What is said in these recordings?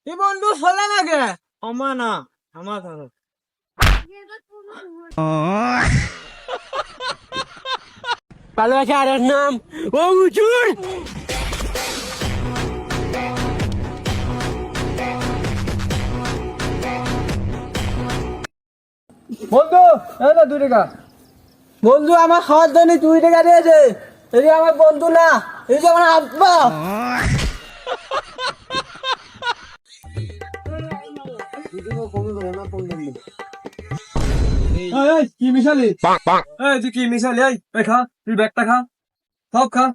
এই বন্ধু চলে নাকি আমার না আমার ধরো ভালোবাসা আর নাম ও উচুর বন্ধু এই না 2 টাকা। বন্ধু আমার খাওয়ার জন্য 2 টাকা দিয়েছে। এই আমার বন্ধু না, এই যে আমার আব্বা। এই কি মিশালি? এই তুই কি মিশালি? এই খা, তুই ব্যাগটা খা, সব খা,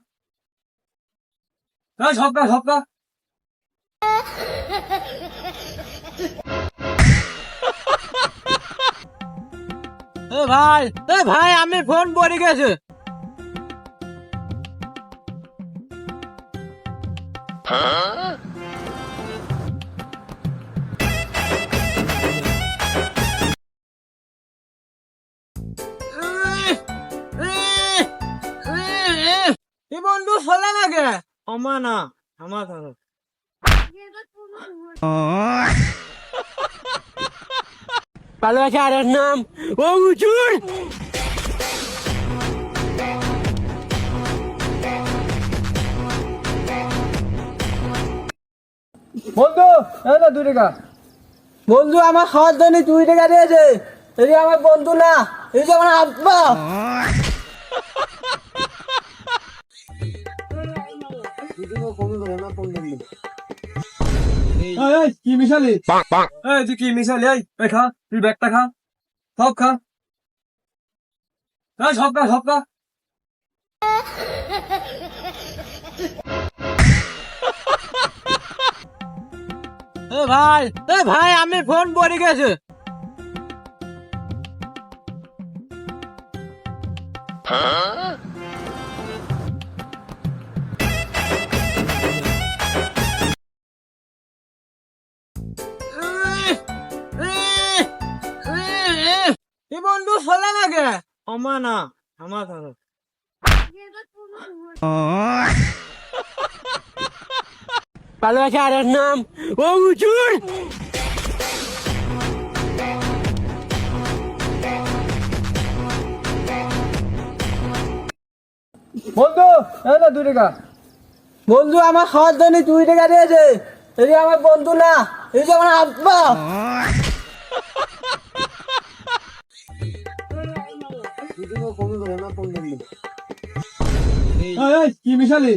সব খা, সব খা। এ ভাই আমি ফোন পড়ে গেছে। এই বন্ধু চলে নাকি আমার না আমার ধরো ভালোবাসা আর নাম ও উচুর বন্ধু এই না 2 টাকা। বন্ধু আমার খাওয়ার জন্য 2 টাকা দিয়েছে। এই যে আমার বন্ধু না, এই যে আমার আব্বা। এই কি মিশালি? এই তুই কি মিশালি? এই খা, তুই ব্যাগটা খা, সব খা, সব খা, সব খা। এ ভাই আমি ফোন পড়ে গেছে। এই বন্ধু চলে নাকি আমার না আমার ধরো ভালোবাসা আর নাম ও উচুর বন্ধু এই না 2 টাকা। বন্ধু আমার খাওয়ার জন্য 2 টাকা দিয়েছে। এই যে আমার বন্ধু না, এই যে আমার আব্বা। এই কি মিশালি?